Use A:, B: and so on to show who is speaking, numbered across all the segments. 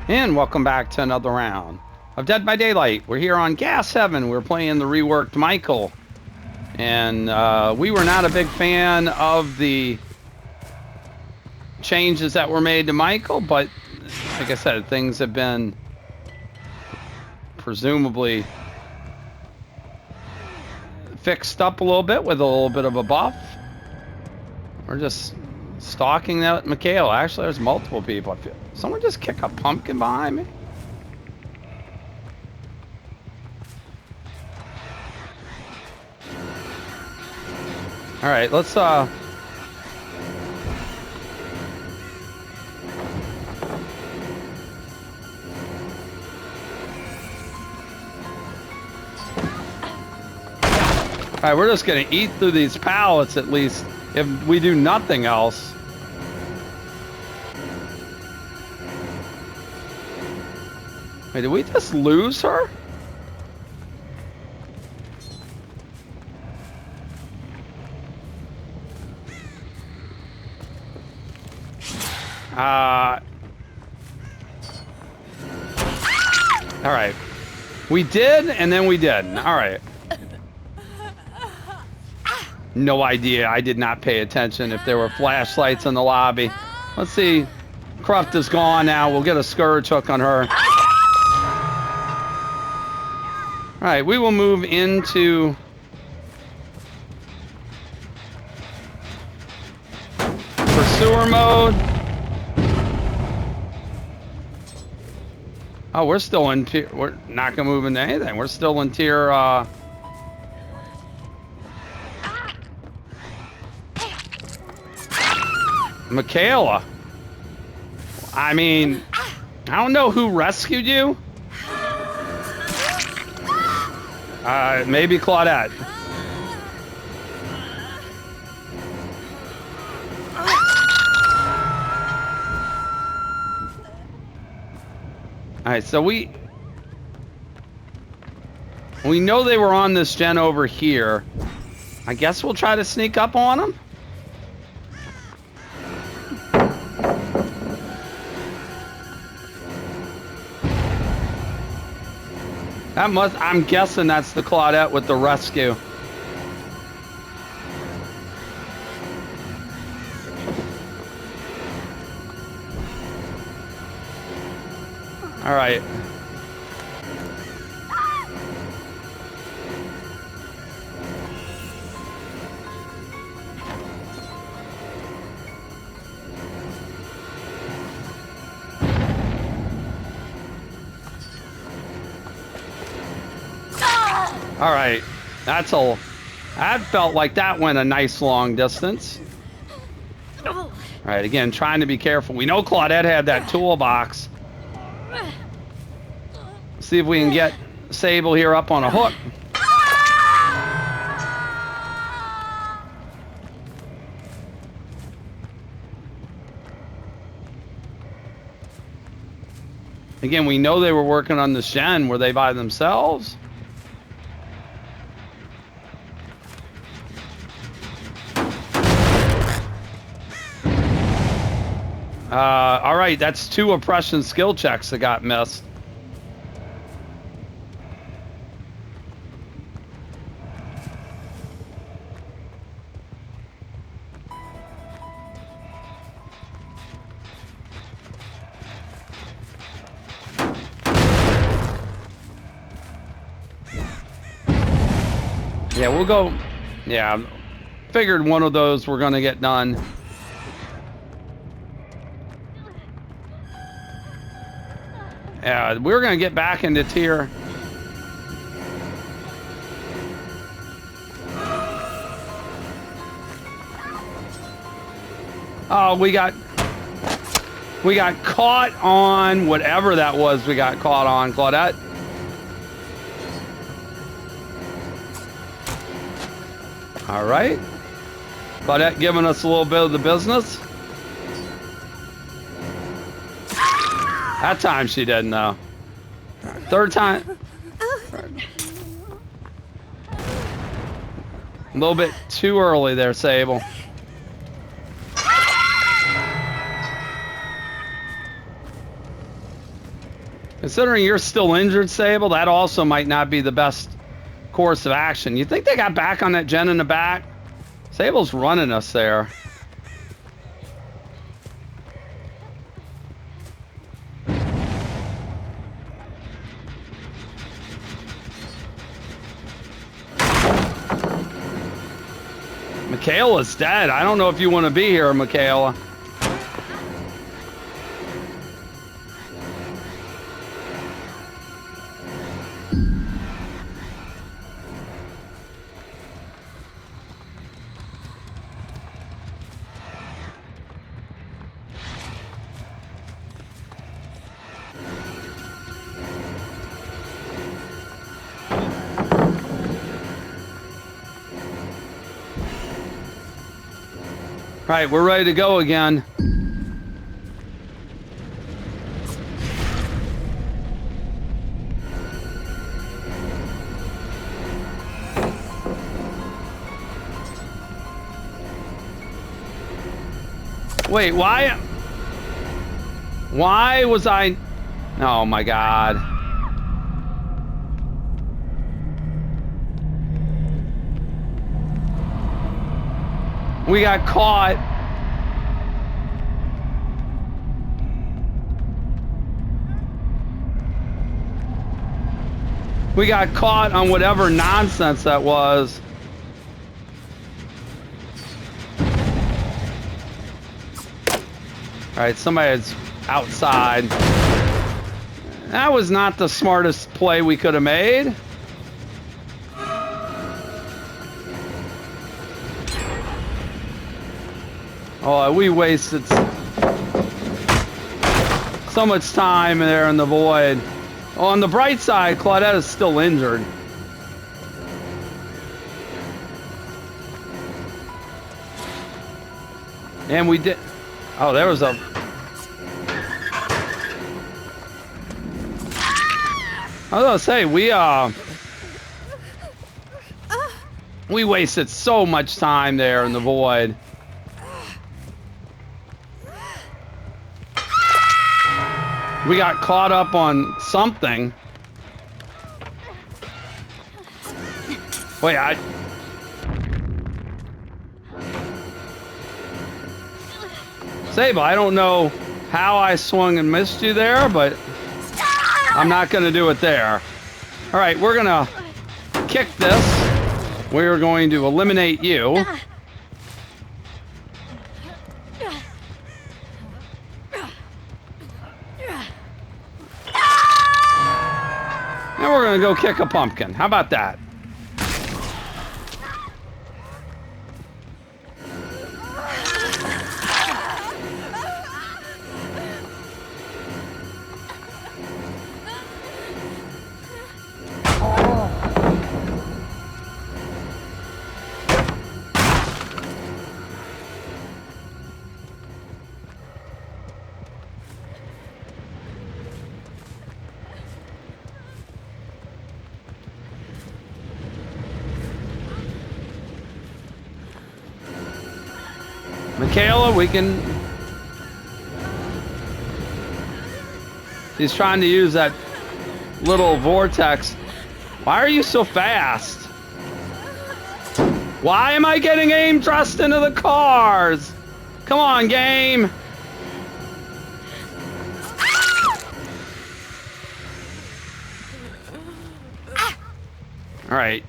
A: And welcome back to another round of Dead by Daylight. We're here on Gas Heaven. We're playing the reworked Michael. And we were not a big fan of the changes that were made to Michael, but like I said, things have been presumably fixed up a little bit with a little bit of a buff. We're just stalking that Michaela. Actually, there's multiple people. Someone just kick a pumpkin behind me. All right, let's All right, we're just gonna eat through these pallets at least if we do nothing else. Wait, did we just lose her? All right. We did, and then we didn't. All right. No idea. I did not pay attention if there were flashlights in the lobby. Let's see. Cruft is gone now. We'll get a scourge hook on her. All right, we will move into pursuer mode. Oh, we're still in tier. We're not gonna move into anything. We're still in tier. Michaela. I mean, I don't know who rescued you. Maybe Claudette. All right, so we know they were on this gen over here. I guess we'll try to sneak up on them. I'm guessing that's the Claudette with the rescue. All right. All right, that felt like that went a nice long distance. All right, again, trying to be careful. We know Claudette had that toolbox. See if we can get Sable here up on a hook. Again, we know they were working on the Shen. Were they by themselves? All right, that's 2 oppression skill checks that got missed. Yeah, we'll go. Yeah, figured one of those were going to get done. Yeah, we're going to get back into tier. Oh, we got caught on whatever that was we got caught on, Claudette. All right. Claudette giving us a little bit of the business. That time she didn't know. Third time. A little bit too early there, Sable. Considering you're still injured, Sable, that also might not be the best course of action. You think they got back on that gen in the back? Sable's running us there. Michaela's dead. I don't know if you want to be here, Michaela. All right, we're ready to go again. Wait, why? Why was I? Oh my God. We got caught. We got caught on whatever nonsense that was. All right, somebody's outside. That was not the smartest play we could have made. Oh, we wasted so much time there in the void. On the bright side, Claudette is still injured. And we did... Oh, there was a... I was gonna say, we wasted so much time there in the void. We got caught up on something. Wait, Sable, I don't know how I swung and missed you there, but I'm not going to do it there. All right, we're going to kick this. We're going to eliminate you. And we're going to go kick a pumpkin. How about that? Michaela, we can... He's trying to use that little vortex. Why are you so fast? Why am I getting aim thrust into the cars? Come on, game. All right.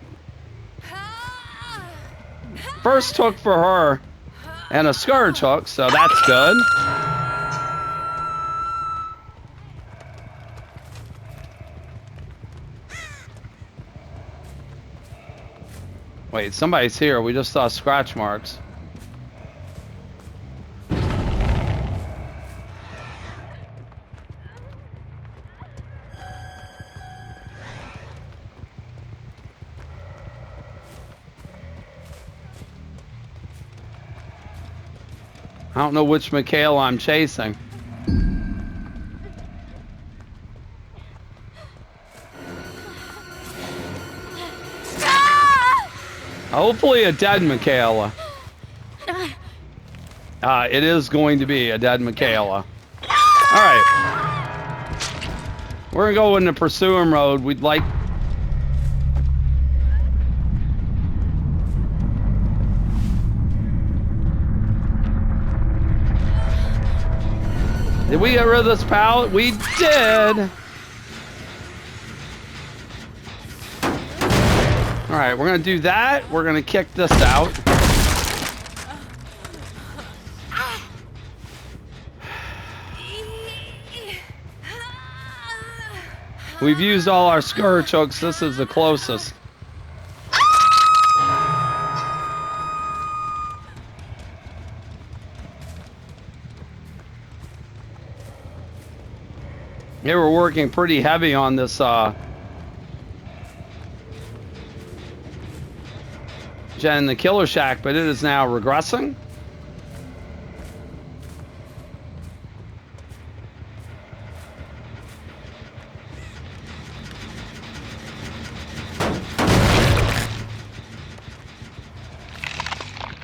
A: First hook for her. And a scourge hook, so that's good. Wait, somebody's here. We just saw scratch marks. I don't know which Michaela I'm chasing. Hopefully a dead Michaela. It is going to be a dead Michaela. All right. We're gonna go into pursuer mode. We'd like... Did we get rid of this pallet? We did! Alright, we're gonna do that. We're gonna kick this out. We've used all our scourge hooks. This is the closest. They were working pretty heavy on this gen in the Killer Shack, but it is now regressing.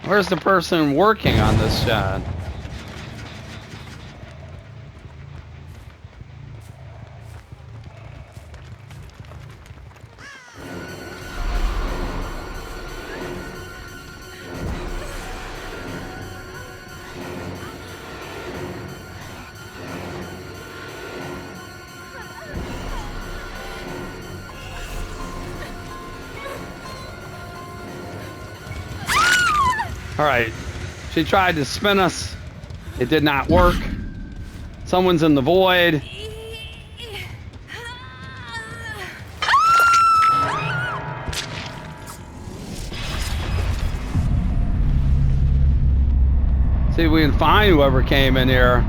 A: Where's the person working on this gen? All right, she tried to spin us. It did not work. Someone's in the void. See if we can find whoever came in here.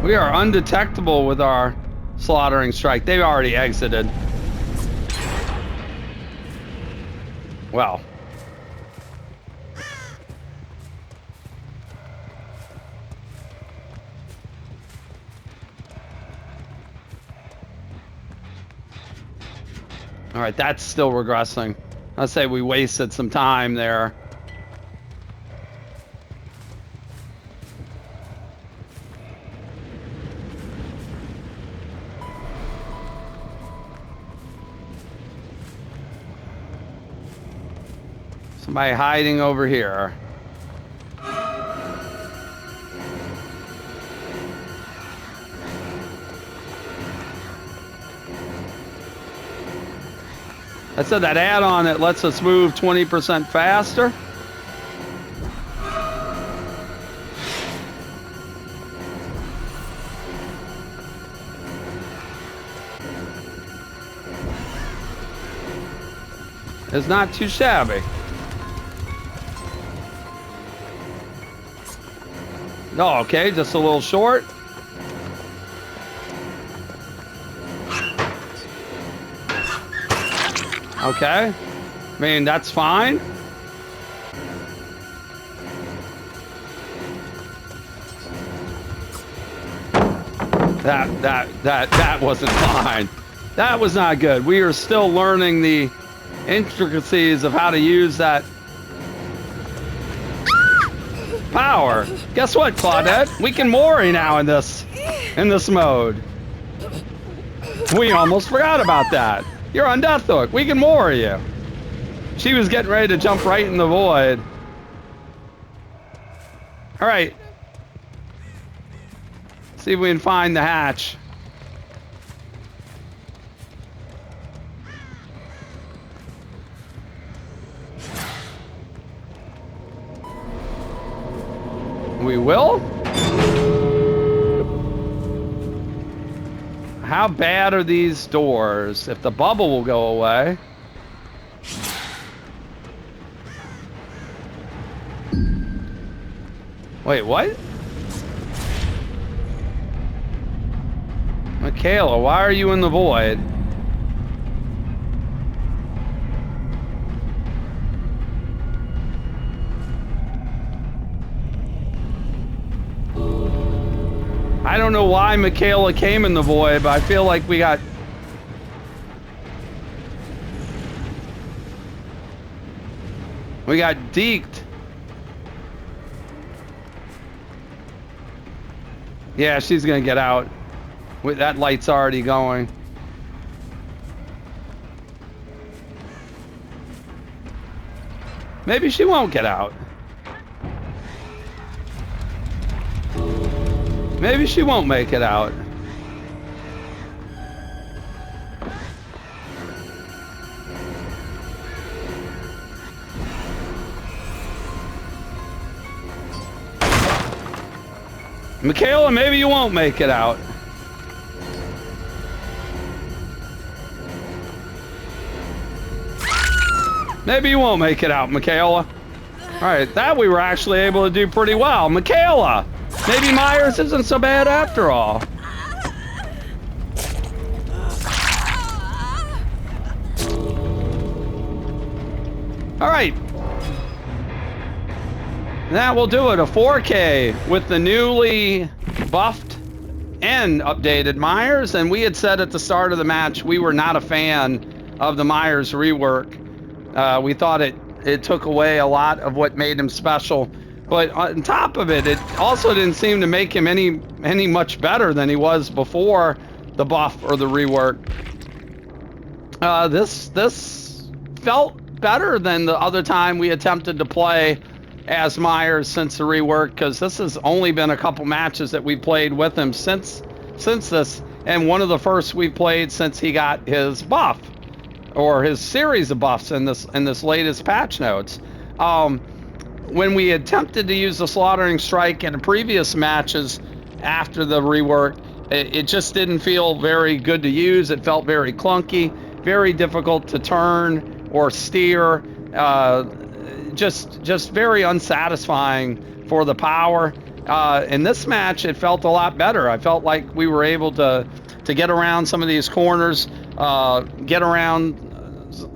A: We are undetectable with our slaughtering strike. They've already exited. Well. All right, that's still regressing. I'd say we wasted some time there. Somebody hiding over here. I said that add-on that lets us move 20% faster. It's not too shabby. Oh, okay, just a little short. Okay, I mean, that's fine. That wasn't fine. That was not good. We are still learning the intricacies of how to use that power. Guess what, Claudette? We can Mori now in this mode. We almost forgot about that. You're on Death Hook. We can Mori you. She was getting ready to jump right in the void. All right. See if we can find the hatch. We will? How bad are these doors? If the bubble will go away. Wait, what? Michaela, why are you in the void? I don't know why Michaela came in the void, but I feel like we got... deked. Yeah, she's gonna get out. That light's already going. Maybe she won't get out. Maybe she won't make it out. Michaela, maybe you won't make it out. Maybe you won't make it out, Michaela. All right, that we were actually able to do pretty well. Michaela, maybe Myers isn't so bad after all. All right. That will do it. A 4K with the newly buffed and updated Myers. And we had said at the start of the match we were not a fan of the Myers rework. We thought it took away a lot of what made him special. But on top of it, it also didn't seem to make him any much better than he was before the buff or the rework. This felt better than the other time we attempted to play as Myers since the rework, because this has only been a couple matches that we played with him since this, and one of the first we played since he got his buff or his series of buffs in this latest patch notes. When we attempted to use the Slaughtering Strike in the previous matches after the rework, it just didn't feel very good to use. It felt very clunky, very difficult to turn or steer. Just very unsatisfying for the power. In this match, it felt a lot better. I felt like we were able to get around some of these corners, get around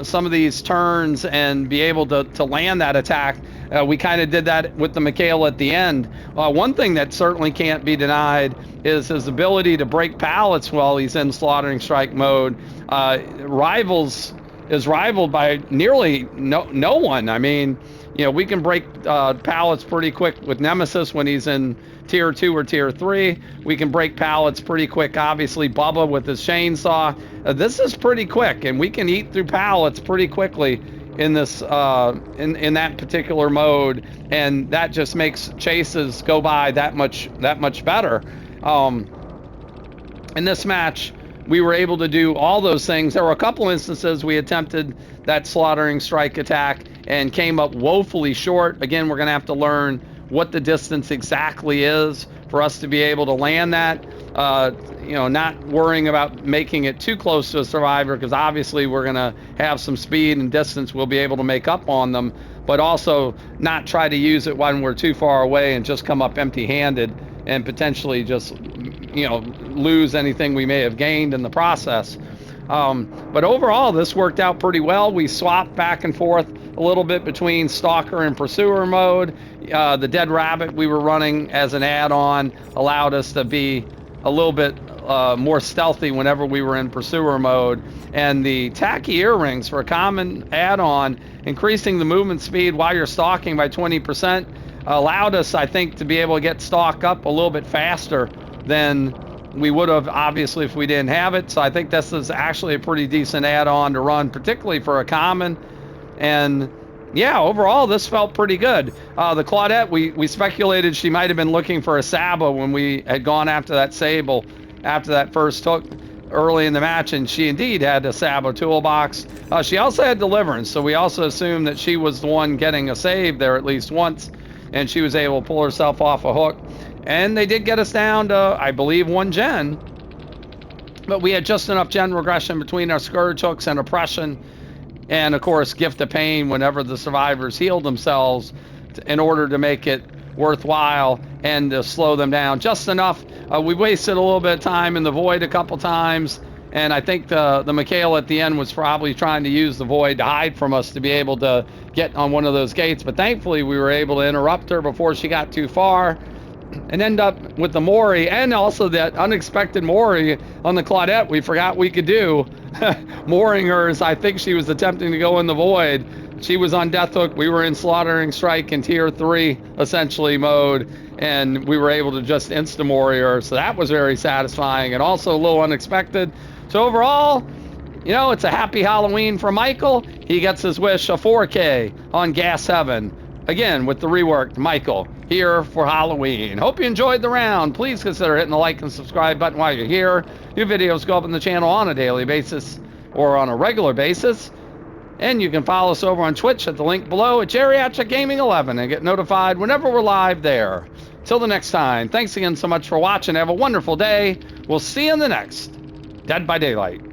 A: some of these turns, and be able to land that attack. We kind of did that with the Michaela at the end. One thing that certainly can't be denied is his ability to break pallets while he's in Slaughtering Strike mode. Is rivaled by nearly no one. I mean, you know, we can break pallets pretty quick with Nemesis when he's in tier 2 or tier 3. We can break pallets pretty quick, obviously, Bubba with his chainsaw. This is pretty quick, and we can eat through pallets pretty quickly in this in that particular mode, and that just makes chases go by that much better. In this match, we were able to do all those things. There were a couple instances we attempted that Slaughtering Strike attack and came up woefully short. Again, we're going to have to learn what the distance exactly is for us to be able to land that. You know, not worrying about making it too close to a survivor, because obviously we're going to have some speed and distance we'll be able to make up on them, but also not try to use it when we're too far away and just come up empty-handed and potentially just, you know, lose anything we may have gained in the process. But overall, this worked out pretty well. We swapped back and forth a little bit between Stalker and Pursuer mode. The Dead Rabbit we were running as an add-on allowed us to be a little bit more stealthy whenever we were in Pursuer mode. And the Tacky Earrings for a common add-on, increasing the movement speed while you're stalking by 20%, allowed us, I think, to be able to get stalk up a little bit faster than we would have, obviously, if we didn't have it. So I think this is actually a pretty decent add-on to run, particularly for a common. And yeah, overall, this felt pretty good. The Claudette, we speculated she might have been looking for a Saba when we had gone after that Sable after that first hook early in the match, and she indeed had a Saba toolbox. She also had Deliverance, so we also assumed that she was the one getting a save there at least once, and she was able to pull herself off a hook. And they did get us down to, I believe, 1 gen. But we had just enough gen regression between our Scourge hooks and Oppression, and of course Gift of Pain whenever the survivors healed themselves, in order to make it worthwhile and to slow them down just enough. We wasted a little bit of time in the Void a couple times, and I think the Michaela at the end was probably trying to use the Void to hide from us to be able to get on one of those gates. But thankfully we were able to interrupt her before she got too far and end up with the Mori, and also that unexpected Mori on the Claudette we forgot we could do. Mooring her as I think she was attempting to go in the Void. She was on Death Hook. We were in Slaughtering Strike in Tier 3, essentially, mode. And we were able to just insta-mori her. So that was very satisfying and also a little unexpected. So overall, you know, it's a happy Halloween for Michael. He gets his wish of 4K on Gas Heaven. Again, with the reworked Michael here for Halloween. Hope you enjoyed the round. Please consider hitting the like and subscribe button while you're here. New videos go up on the channel on a daily basis or on a regular basis. And you can follow us over on Twitch at the link below at Geriatric Gaming 11 and get notified whenever we're live there. Till the next time, thanks again so much for watching. Have a wonderful day. We'll see you in the next Dead by Daylight.